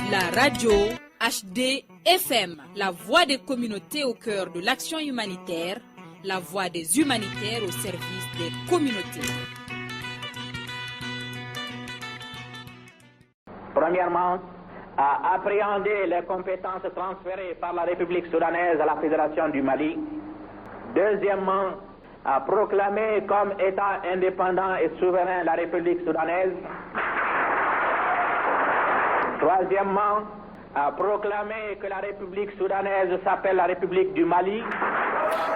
La radio HD FM, la voix des communautés au cœur de l'action humanitaire, la voix des humanitaires au service des communautés. Premièrement, à appréhender les compétences transférées par la République soudanaise à la Fédération du Mali. Deuxièmement, à proclamer comme État indépendant et souverain la République soudanaise. Troisièmement, à proclamer que la République soudanaise s'appelle la République du Mali.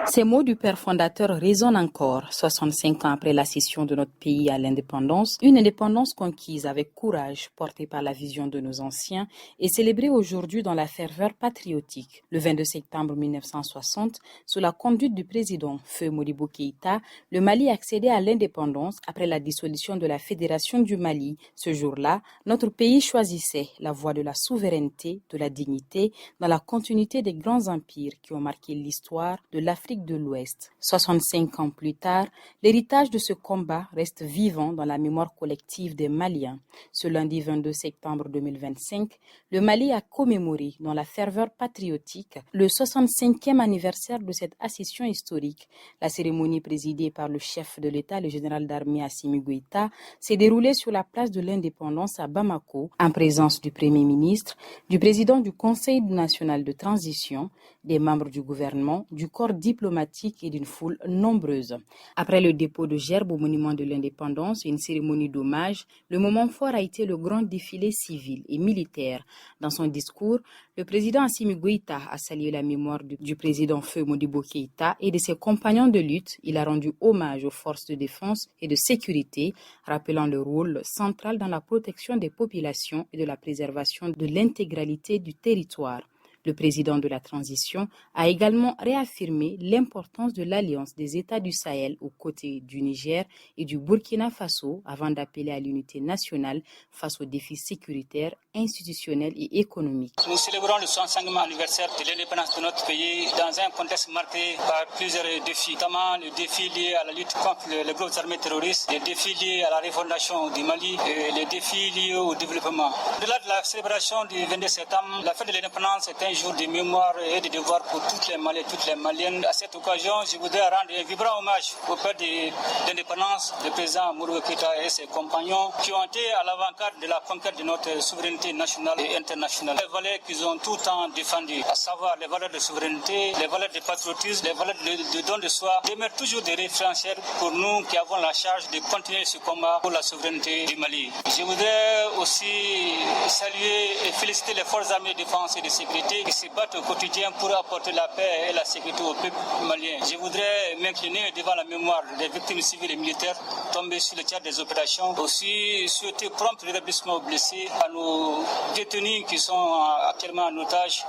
Ces mots du père fondateur résonnent encore, 65 ans après la cession de notre pays à l'indépendance, une indépendance conquise avec courage, portée par la vision de nos anciens et célébrée aujourd'hui dans la ferveur patriotique. Le 22 septembre 1960, sous la conduite du président Feu Modibo Keïta, le Mali accédait à l'indépendance après la dissolution de la Fédération du Mali. Ce jour-là, notre pays choisissait la voie de la souveraineté, de la dignité, dans la continuité des grands empires qui ont marqué l'histoire de l'Afrique de l'Ouest. 65 ans plus tard, l'héritage de ce combat reste vivant dans la mémoire collective des Maliens. Ce lundi 22 septembre 2025, le Mali a commémoré dans la ferveur patriotique le 65e anniversaire de cette accession historique. La cérémonie présidée par le chef de l'État, le général d'armée Assimi Goïta, s'est déroulée sur la place de l'Indépendance à Bamako, en présence du Premier ministre, du président du Conseil national de transition, des membres du gouvernement, du corps diplomatique et d'une foule nombreuse. Après le dépôt de gerbes au monument de l'indépendance et une cérémonie d'hommage, le moment fort a été le grand défilé civil et militaire. Dans son discours, le président Assimi Goïta a salué la mémoire du président Feu Modibo Keïta et de ses compagnons de lutte. Il a rendu hommage aux forces de défense et de sécurité, rappelant le rôle central dans la protection des populations et de la préservation de l'intégralité du territoire. Le président de la transition a également réaffirmé l'importance de l'alliance des États du Sahel aux côtés du Niger et du Burkina Faso avant d'appeler à l'unité nationale face aux défis sécuritaires, institutionnels et économiques. Nous célébrons le 65e anniversaire de l'indépendance de notre pays dans un contexte marqué par plusieurs défis, notamment le défi lié à la lutte contre les groupes armés terroristes, les défis liés à la refondation du Mali et les défis liés au développement. Au-delà de la célébration du 22 septembre, la fête de l'indépendance est un jour de mémoire et de devoir pour toutes les Maliens, toutes les Maliennes. À cette occasion, je voudrais rendre un vibrant hommage au père de l'indépendance, le président Modibo Keïta et ses compagnons qui ont été à l'avant-garde de la conquête de notre souveraineté nationale et internationale. Les valeurs qu'ils ont tout le temps défendues, à savoir les valeurs de souveraineté, les valeurs de patriotisme, les valeurs de don de soi, demeurent toujours des référentiels pour nous qui avons la charge de continuer ce combat pour la souveraineté du Mali. Je voudrais aussi saluer et féliciter les forces armées de défense et de sécurité qui se battent au quotidien pour apporter la paix et la sécurité au peuple malien. Je voudrais m'incliner devant la mémoire des victimes civiles et militaires tombées sur le théâtre des opérations. Aussi souhaiter prompt rétablissement aux blessés, à nos détenus qui sont actuellement en otage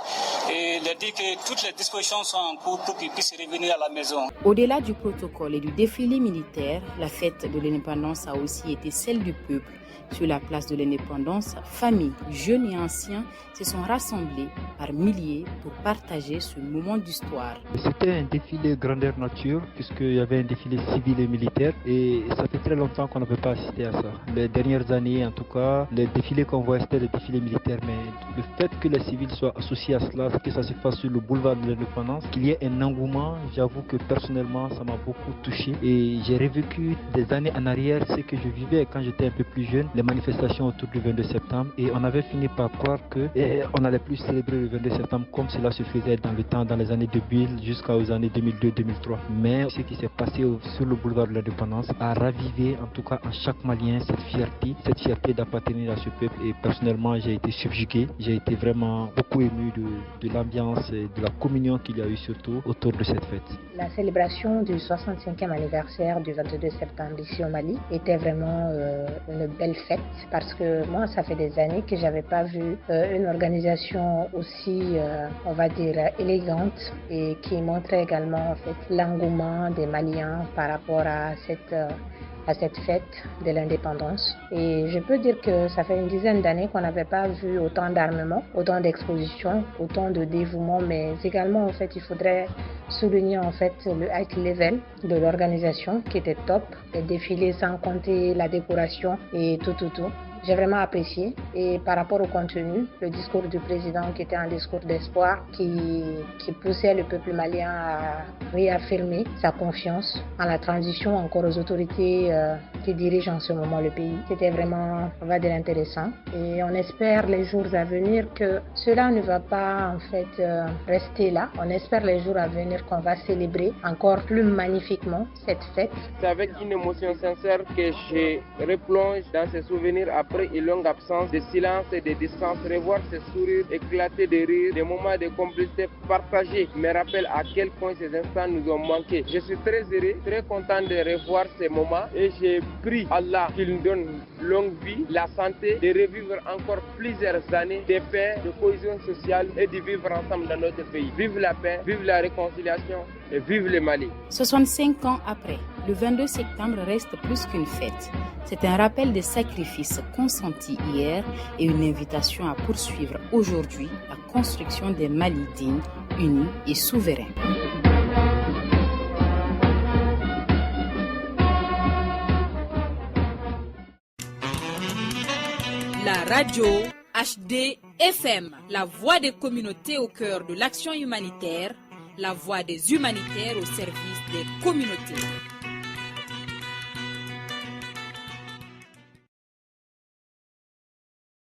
et leur dire que toutes les dispositions sont en cours pour qu'ils puissent revenir à la maison. Au-delà du protocole et du défilé militaire, la fête de l'indépendance a aussi été celle du peuple. Sur la place de l'indépendance, familles, jeunes et anciens se sont rassemblés par milliers pour partager ce moment d'histoire. C'était un défilé grandeur nature puisqu'il y avait un défilé civil et militaire et ça fait très longtemps qu'on ne peut pas assister à ça. Les dernières années en tout cas, les défilés qu'on voit c'était les défilés militaires, mais le fait que les civils soient associés à cela, que ça se fasse sur le boulevard de l'indépendance, qu'il y ait un engouement, j'avoue que personnellement ça m'a beaucoup touché et j'ai revécu des années en arrière ce que je vivais quand j'étais un peu plus jeune, les manifestations autour du 22 septembre et on avait fini par croire que on n'allait plus célébrer le 22 septembre comme cela se faisait dans le temps, dans les années 2000 jusqu'aux années 2002-2003. Mais ce qui s'est passé sur le boulevard de l'indépendance a ravivé en tout cas en chaque Malien cette fierté d'appartenir à ce peuple et personnellement j'ai été subjugué, j'ai été vraiment beaucoup ému de l'ambiance et de la communion qu'il y a eu surtout autour de cette fête. La célébration du 65e anniversaire du 22 septembre ici au Mali était vraiment une belle fête parce que moi ça fait des années que j'avais pas vu une organisation aussi on va dire élégante et qui montrait également en fait l'engouement des Maliens par rapport à cette fête de l'indépendance. Et je peux dire que ça fait une dizaine d'années qu'on n'avait pas vu autant d'armement, autant d'expositions, autant de dévouement, mais également en fait il faudrait souligner en fait le high level de l'organisation qui était top, les défilés sans compter la décoration et tout. j'ai vraiment apprécié. Et par rapport au contenu, le discours du président qui était un discours d'espoir, qui poussait le peuple malien à réaffirmer sa confiance en la transition encore aux autorités qui dirigent en ce moment le pays. C'était vraiment, on va dire, intéressant. Et on espère les jours à venir que cela ne va pas en fait rester là. On espère les jours à venir qu'on va célébrer encore plus magnifiquement cette fête. C'est avec une émotion sincère que je replonge dans ces souvenirs après une longue absence de silence et de distance. Revoir ces sourires éclatés de rire, des moments de complicité partagés me rappellent à quel point ces instants nous ont manqué. Je suis très heureux, très content de revoir ces moments et j'ai prié Allah qu'il nous donne longue vie, la santé, de revivre encore plusieurs années de paix, de cohésion sociale et de vivre ensemble dans notre pays. Vive la paix, vive la réconciliation et vive le Mali. 65 ans après, le 22 septembre reste plus qu'une fête. C'est un rappel des sacrifices consentis hier et une invitation à poursuivre aujourd'hui la construction des Mali dignes, unis et souverains. La radio HD FM, la voix des communautés au cœur de l'action humanitaire, la voix des humanitaires au service des communautés.